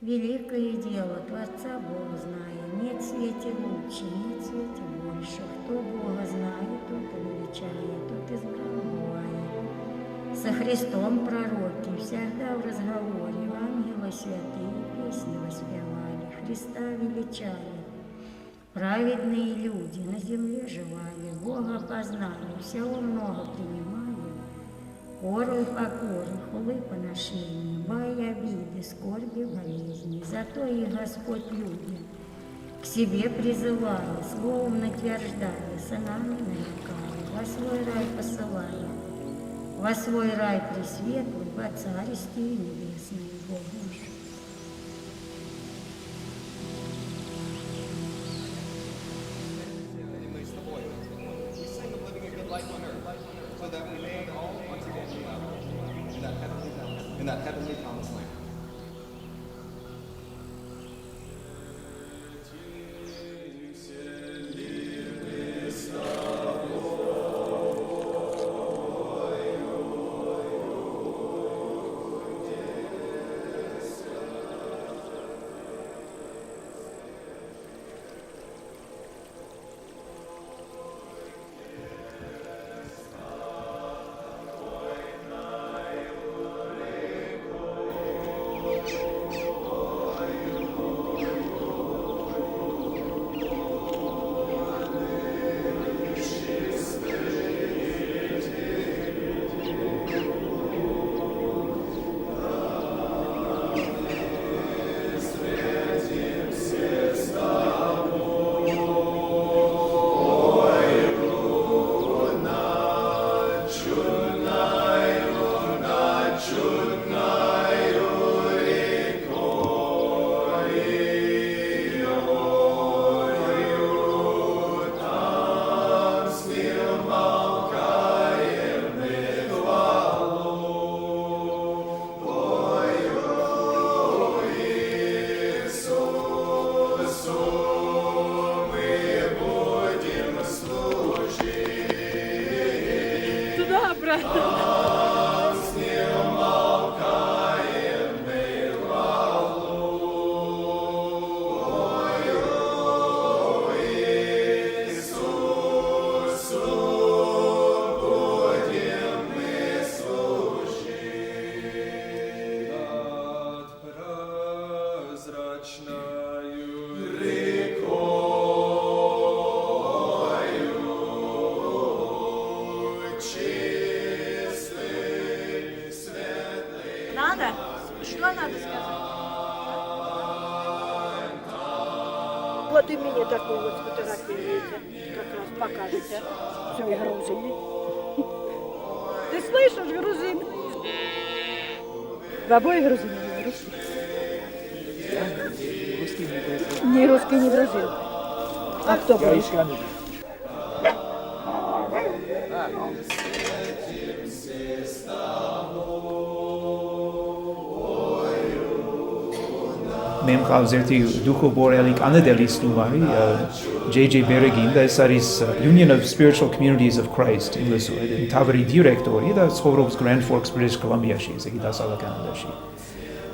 Великое дело Творца Бога зная, нет в свете лучше, нет в свете больше. Кто Бога знает, тот величает, тот избран бывает. Со Христом пророки всегда в разговоре, ангелы святые песни воспевали, Христа величали. Праведные люди на земле живали, Бога познали, всего много принимали. Порой покоры, хулы поношения, бои обиды, скорби, болезни. Зато и Господь люди к себе призывая, словом натверждая, сынами нарекая, во свой рай посылая, во свой рай пресветлый, во царствие небесное Богу. In that heavenly promised land. Надо? Что надо сказать? Вот и мне такую вот фотографируете, как раз покажете. Все, и грузины. Ты слышишь, грузин? В обоих грузины, не русский. Не русский, не грузин. А кто был? Mem Khalzerti Dухоборах Anadelistumari, J.J. Beregin, that is Union of Spiritual Communities of Christ in Lissuid, Taveri Directori, that's Horov's Grand Forks, British Columbia.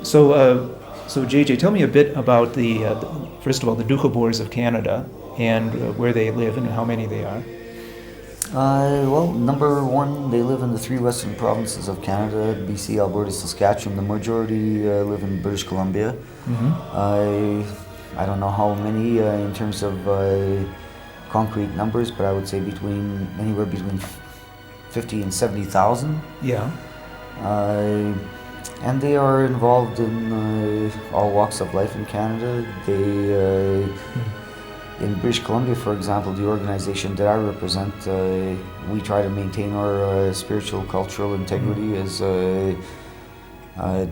So J.J., tell me a bit about first of all, the Duhobors of Canada and where they live and how many they are. Well, number one, they live in the three western provinces of Canada, BC, Alberta, Saskatchewan. The majority live in British Columbia. Mm-hmm. I don't know how many in terms of concrete numbers, but I would say anywhere between 50 and 70,000. Yeah. And they are involved in all walks of life in Canada. In British Columbia, for example, the organization that I represent, we try to maintain our spiritual, cultural integrity as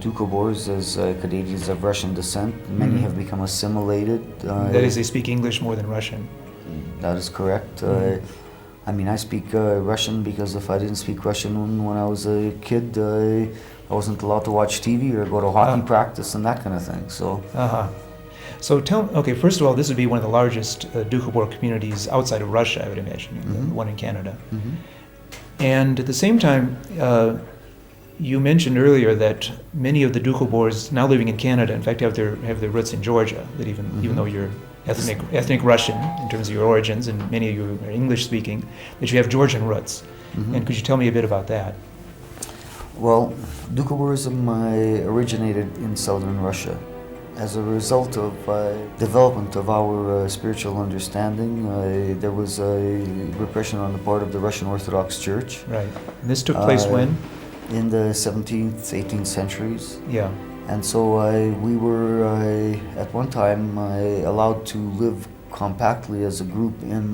Dukobors, as Canadians of Russian descent. Many have become assimilated. That is, they speak English more than Russian. That is correct. I mean, I speak Russian because if I didn't speak Russian when I was a kid, I wasn't allowed to watch TV or go to hockey practice and that kind of thing. So. So first of all, this would be one of the largest Dukhobor communities outside of Russia, I would imagine, the one in Canada. Mm-hmm. And at the same time, You mentioned earlier that many of the Dukhobors now living in Canada, in fact, have their roots in Georgia. That even though you're ethnic Russian in terms of your origins, and many of you are English speaking, that you have Georgian roots. And could you tell me a bit about that? Well, Dukhoborism originated in southern Russia. As a result of development of our spiritual understanding, there was a repression on the part of the Russian Orthodox Church. Right. And this took place when? In the 17th, 18th centuries. Yeah. And so we were at one time allowed to live compactly as a group in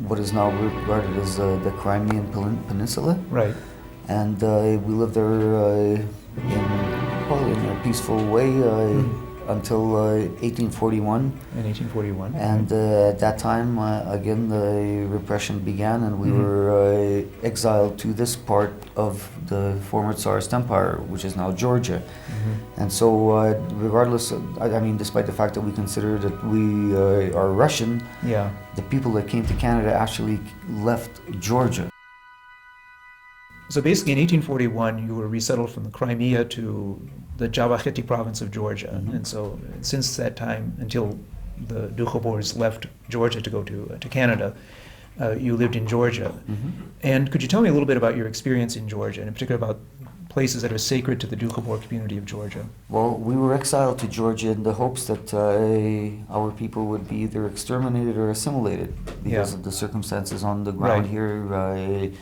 what is now regarded as the Crimean Peninsula. Right. And we lived there in a peaceful way until 1841. In 1841. And at that time, again, the repression began, and we were exiled to this part of the former Tsarist Empire, which is now Georgia. And so, regardless of, despite the fact that we consider that we are Russian, yeah, the people that came to Canada actually left Georgia. So basically in 1841 you were resettled from the Crimea to the Javakheti province of Georgia. And so since that time until the Dukhobors left Georgia to go to Canada, you lived in Georgia. And could you tell me a little bit about your experience in Georgia, and in particular about places that are sacred to the Dukhobor community of Georgia? Well, we were exiled to Georgia in the hopes that our people would be either exterminated or assimilated because of the circumstances on the ground here,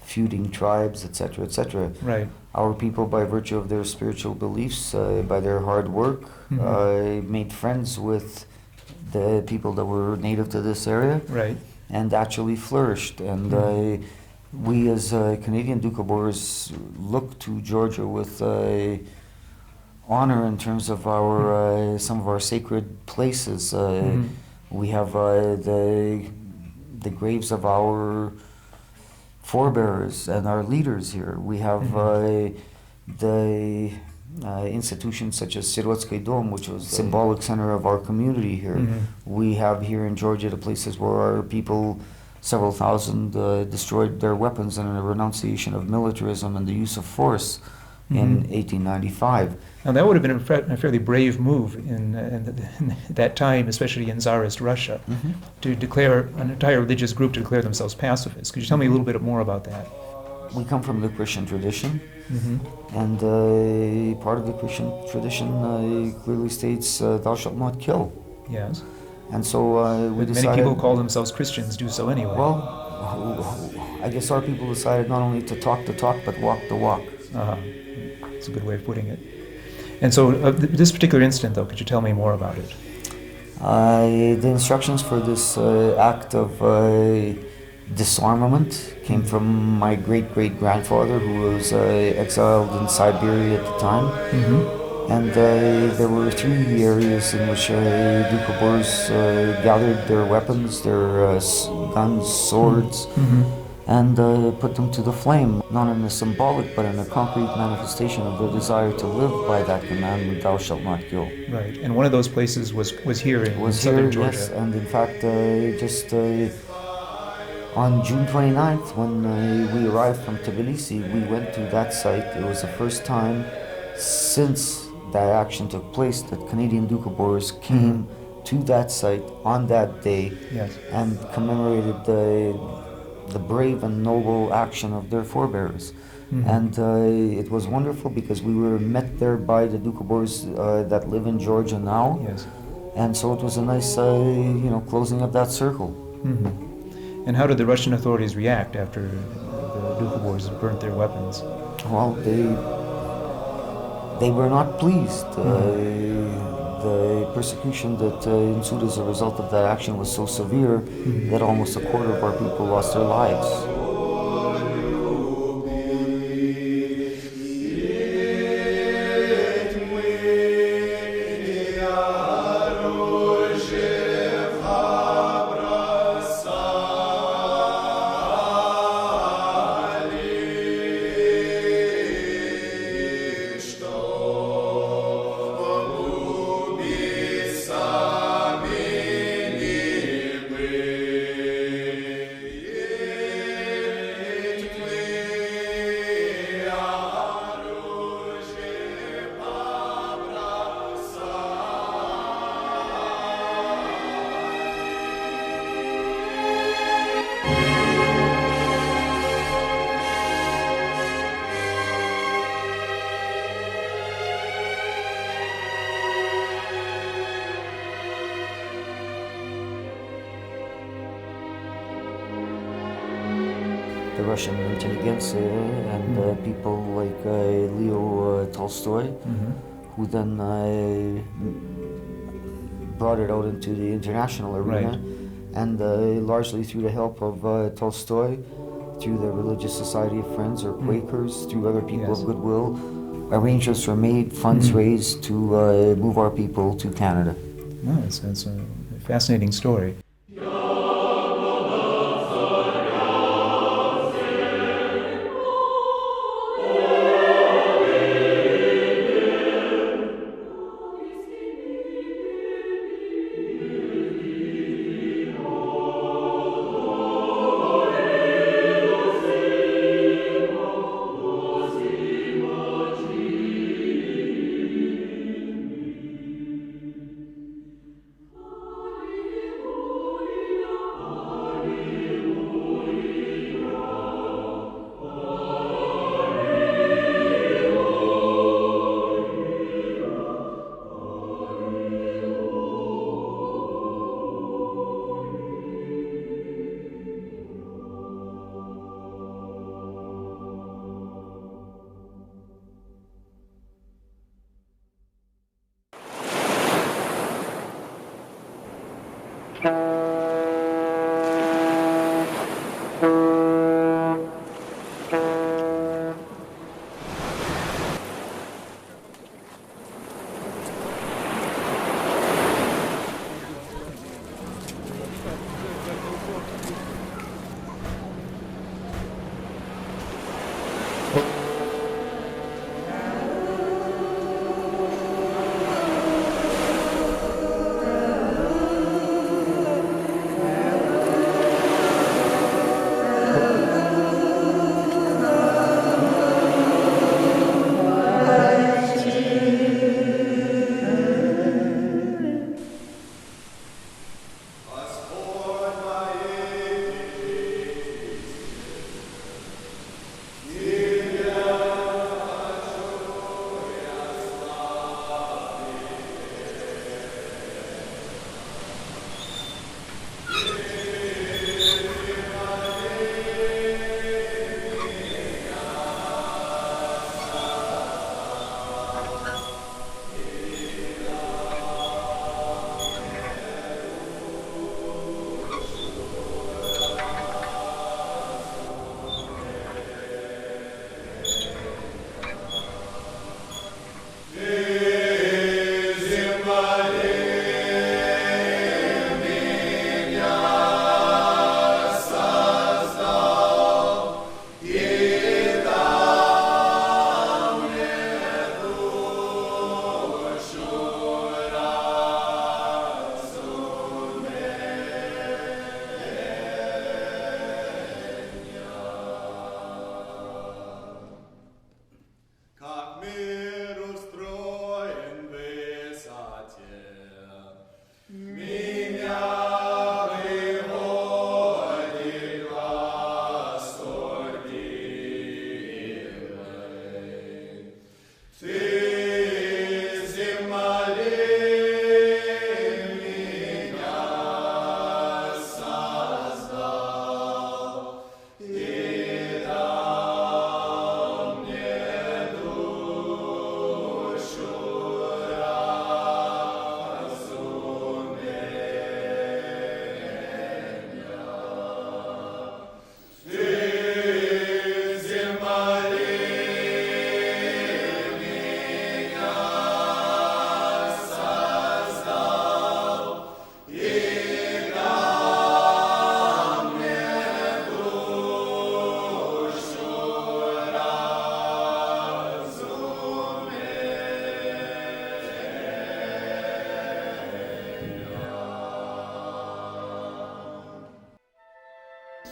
feuding tribes, etc., etc. Right. Our people, by virtue of their spiritual beliefs, by their hard work, made friends with the people that were native to this area, right, and actually flourished. And we, as Canadian Dukhobors, look to Georgia with honor in terms of our some of our sacred places. We have the graves of our forebearers and our leaders here. We have the institutions such as Sirotský dom, which was the symbolic center of our community here. We have here in Georgia the places where our people, several thousand, destroyed their weapons in a renunciation of militarism and the use of force in 1895. Now that would have been a fairly brave move in that time, especially in Tsarist Russia, to declare an entire religious group to declare themselves pacifists. Could you tell me a little bit more about that? We come from the Christian tradition, and part of the Christian tradition clearly states, "Thou shalt not kill." Yes. And so we decided. Many people who call themselves Christians do so anyway. Well, I guess our people decided not only to talk the talk, but walk the walk. That's a good way of putting it. And so, this particular incident, though, could you tell me more about it? The instructions for this act of disarmament came from my great-great-grandfather, who was exiled in Siberia at the time. And there were three areas in which Dukhobors gathered their weapons, their guns, swords, and put them to the flame, not in a symbolic but in a concrete manifestation of their desire to live by that commandment, "Thou shalt not kill." Right, and one of those places was here in southern Georgia. Yes, and in fact, just on June 29th, when we arrived from Tbilisi, we went to that site. It was the first time since that action took place that Canadian Dukhobors came to that site on that day and commemorated the brave and noble action of their forebears. And it was wonderful because we were met there by the Dukhobors that live in Georgia now. And so it was a nice closing of that circle. And how did the Russian authorities react after the Dukhobors burnt their weapons? Well, they were not pleased. The persecution that ensued as a result of that action was so severe that almost a quarter of our people lost their lives. Russian intelligentsia and people like Leo Tolstoy, who then brought it out into the international arena, Right. and largely through the help of Tolstoy, through the Religious Society of Friends or Quakers, through other people Yes. of goodwill, arrangements were made, funds raised to move our people to Canada. No, it's a fascinating story.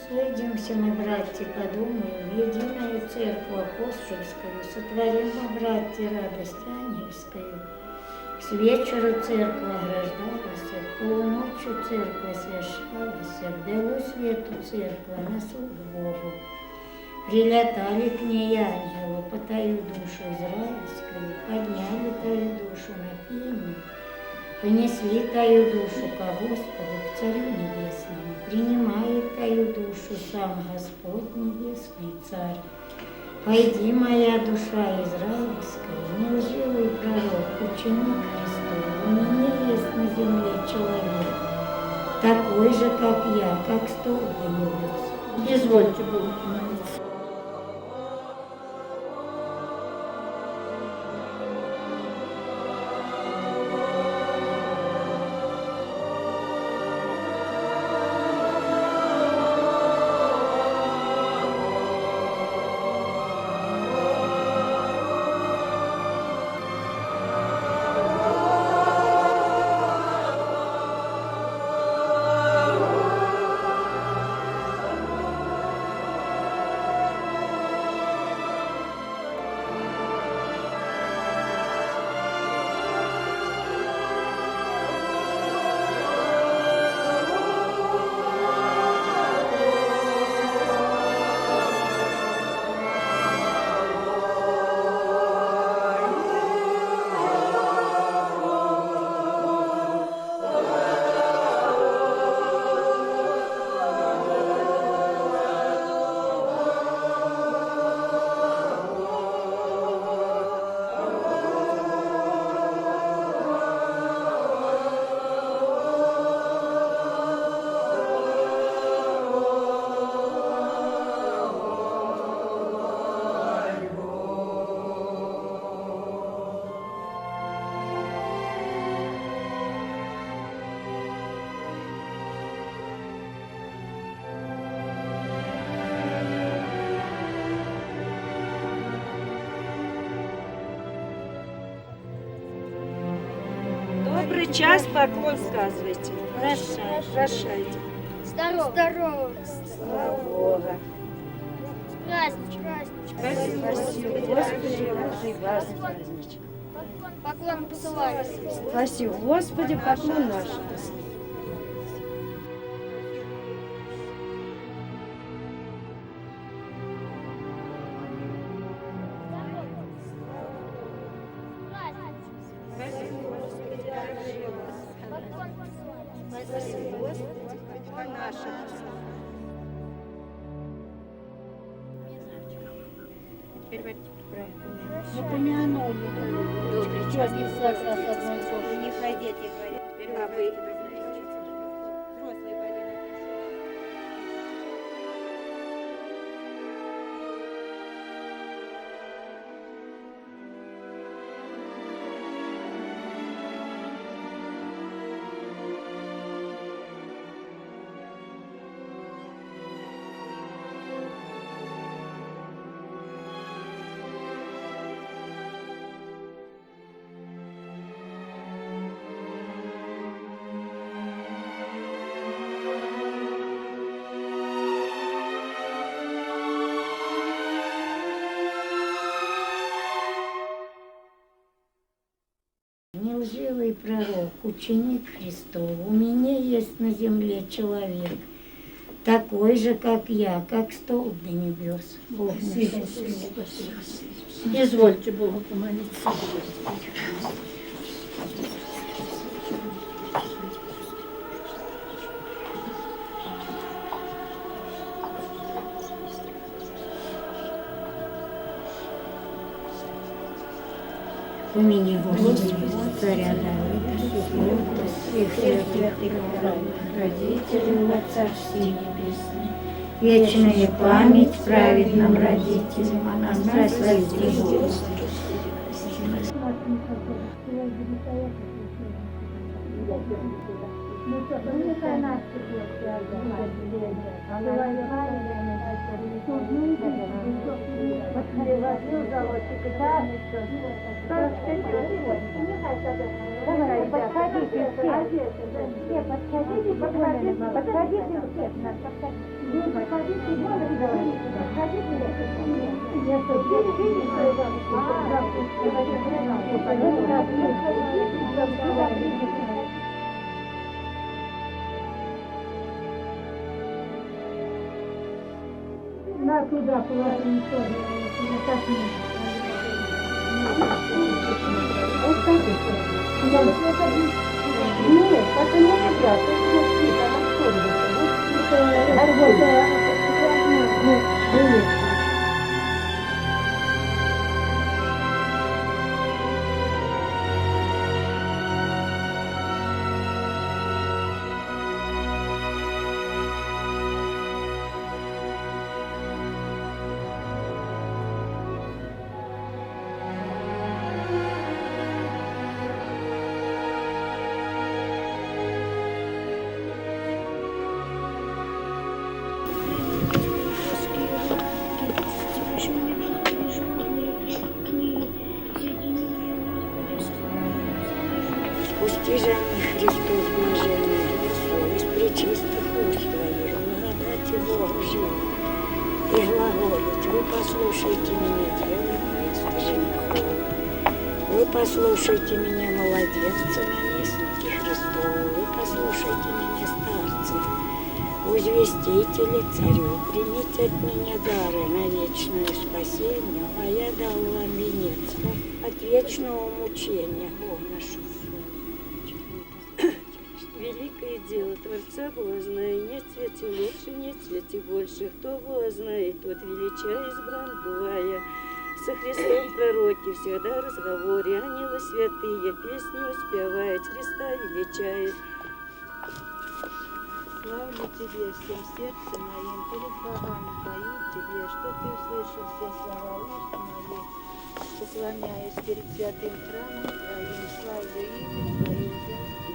Сойдемся мы, братья, подумаем, в единую церковь апостольскую, сотворим мы, братья, радость ангельскую. С вечеру церковь ограждалась, к полуночью церковь освящалась, к белу свету церковь на суд Богу. Прилетали к ней ангелу, по таю душу израильскую, подняли таю душу на пение, Понесли таю душу ко Господу, к Царю Небесному, принимает таю душу сам Господь Небесный Царь. Пойди, моя душа израильская, не лживый пророк, ученик Христов, у меня есть на земле человек, такой же, как я, как столб да небес. Извольте Богу помолиться. Добрый час, поклон сказывайте. Прощайте. Здорово. Слава Богу. Праздничек. Спасибо, Господи, Божий вас праздничек. Поклон посылаю. Спасибо, Господи, поклон наш. Это не оно, добрый час, не ходите, а вы взрослые Не лживый пророк, ученик Христов, у меня есть на земле человек, такой же, как я, как столб до небес. Бог наш. Извольте Богу помолиться. У меня Господи, царя Давида, всех святых и родителей во Царстве Небесное. Вечная память праведным родителям, о нас прости, Господи. На туда положим тоже, так нет. Вот так вот. Нет, это не игра, это вот Спусти же Христос блаженный Иисус, из пречистых уст твоих, благодати Богу жить и глаголить. Вы послушайте меня, делай место женихов. Вы послушайте меня, молоденцы, наместники Христовы. Вы послушайте меня, старцы. Возвестители царю, примите от меня дары на вечное спасение, а я дал вам венец от вечного мучения. Бог наш. Великое дело Творца Бога знает, нет свете лучше, нет свете больше. Кто Бога знает, тот величай избран бывая. Со Христом пророки всегда разговоре, ангелы святые песни успевают, Христа величает. Славлю Тебе всем сердцем моим, перед богами пою Тебе, что Ты услышал все слова уст моих. Поклоняюсь перед святым храмом Твоим, славлю имя Твое.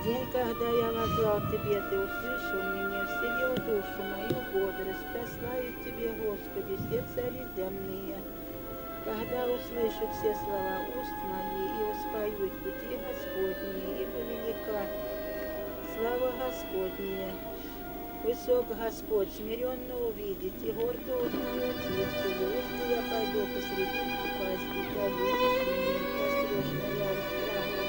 День, когда я возвал Тебе, Ты услышал меня, вселил душу мою бодрость. Прославить Тебе, Господи, все цари земные. Когда услышат все слова уст мои и воспоют пути Господние, ибо велика слава Господня. Высок Господь, смиренно увидеть, и гордо узнает сердце. Если я пойду посреди напасти, то любишь меня, пострешь моя врагов.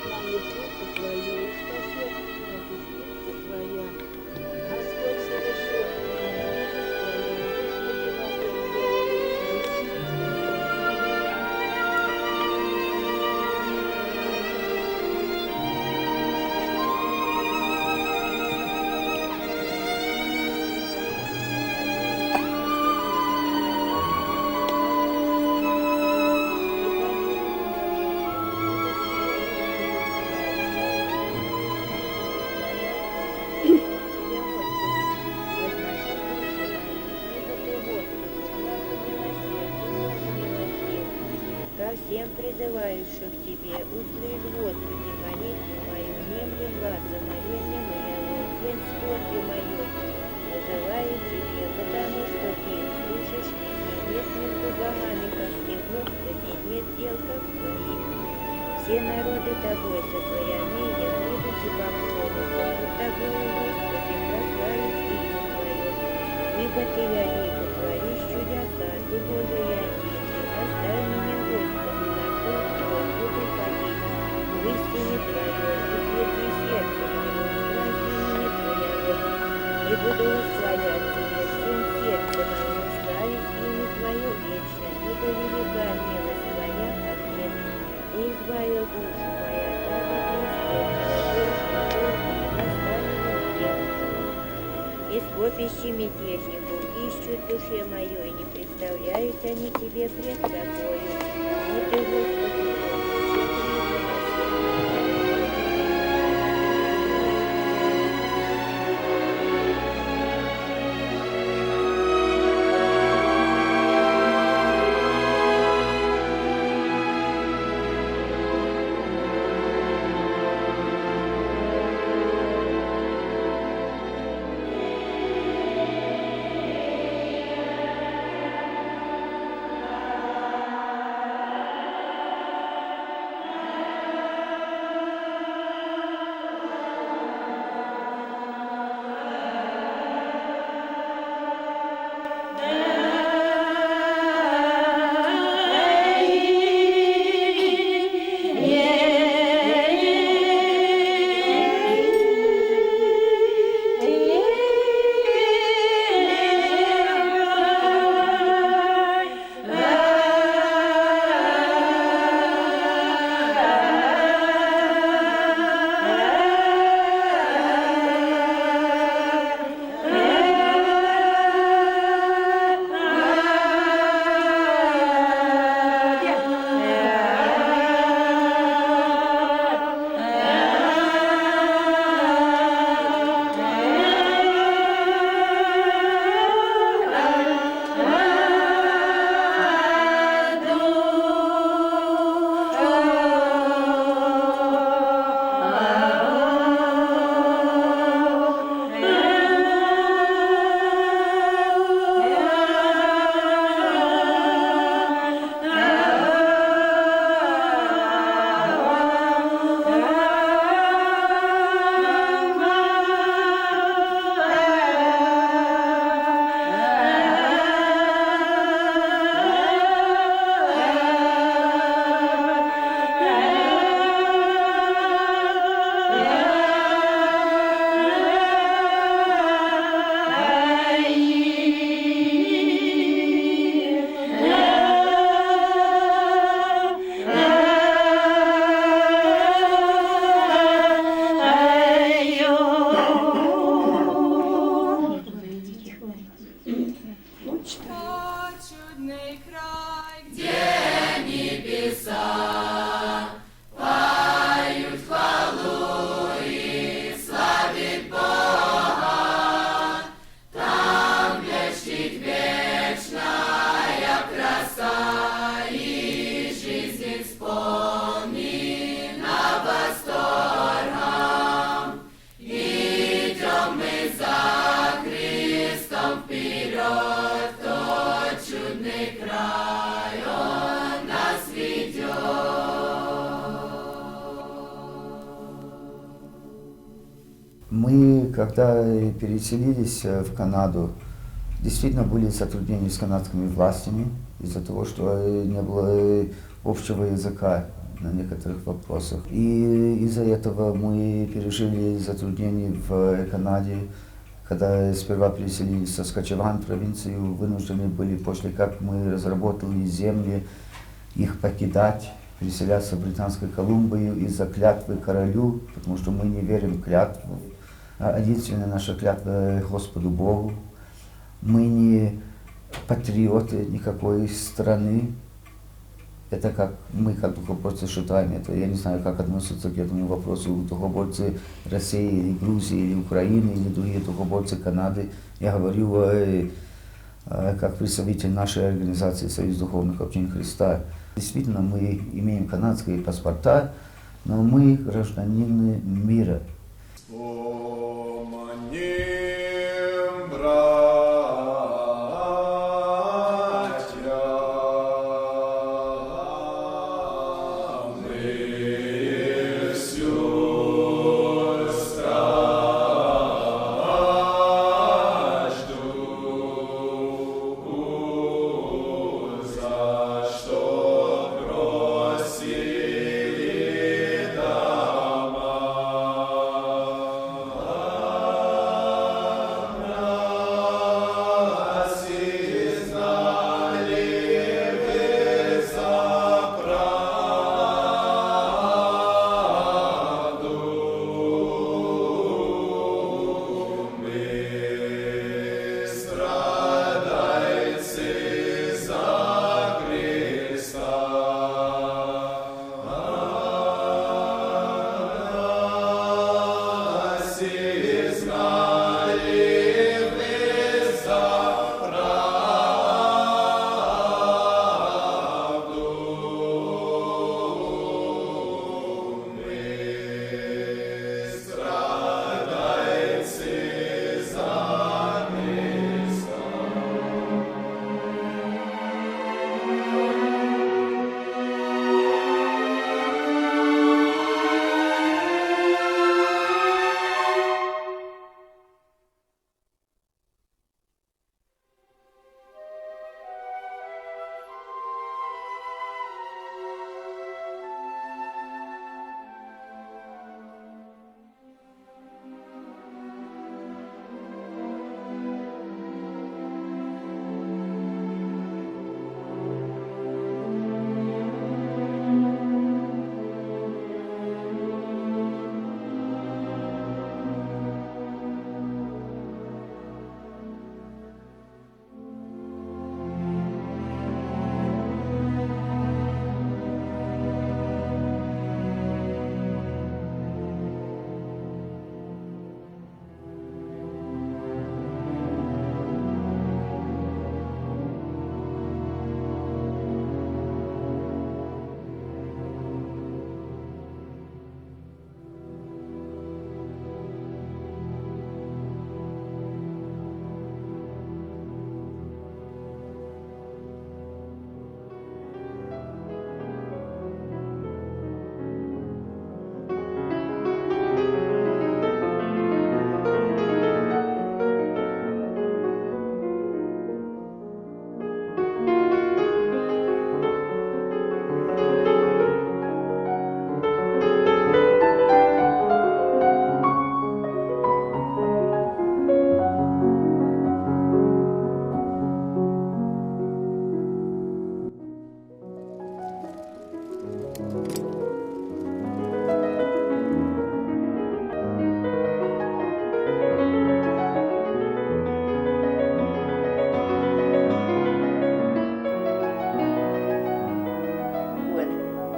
Мою руку Твою, и спасет меня десница Твоя. Господь совершил меня, Господи, Богом всем призывающих Тебе, услышь, Господи, молитву мою, внемли глаза моления моего, день скорби моей, называю Тебе, потому что Ты слышишь меня, нет между богами, как Ты, Господи, нет дел, как Твоих. Все народы Тобой сотворены, я буду Тебя пророком, Тобою, Господи, прославить имя Твое, ибо Ты велик, творишь чудеса, Ты Божий один. Оставь меня, Господи, на путь Твой, буду ходить в истине Твоей, утверди сердце мое, страхи имени Твоего, и буду восхвалять Тебя всем сердцем моим, славить имя Твое вечно, ибо велика милость Твоя от меня, и избавил душу моя, так как Господь, и восставил всех. Из попищи мятежников ищут душе моей, не представляют они Тебе пред собою. Но Ты, Господи, Мы, когда переселились в Канаду, действительно были затруднения с канадскими властями из-за того, что не было общего языка на некоторых вопросах. И из-за этого мы пережили затруднения в Канаде, когда сперва переселились в Saskatchewan провинцию, вынуждены были, после как мы разработали земли, их покидать, переселяться в Британскую Колумбию из-за клятвы королю, потому что мы не верим в клятву. Единственная наша клятва Господу Богу. Мы не патриоты никакой страны. Это как мы, как духоборцы, считаем это. Я не знаю, как относятся к этому вопросу духоборцы России, или Грузии, или Украины, или другие духоборцы Канады. Я говорю как представитель нашей организации Союз духовных общин Христа. Действительно, мы имеем канадские паспорта, но мы гражданины мира.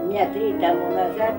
Дня 3 тому назад